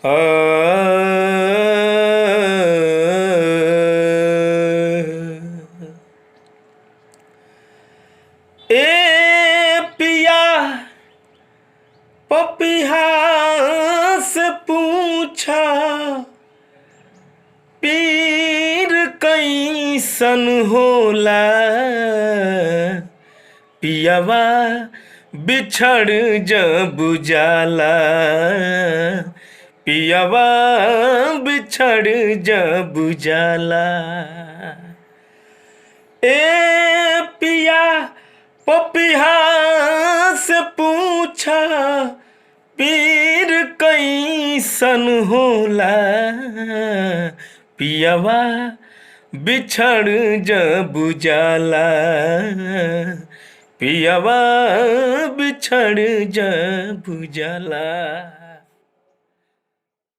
आ, ए पिया पपिहा से पूछा पीर कैसन होला। पियावा बिछड़ जब जाला, पियावा बिछड़ जब जाला। ए पिया पपिहा से पूछा पीर कैसन होला। पियावा बिछड़ जब जाला, पियावा बिछड़ जब जाला।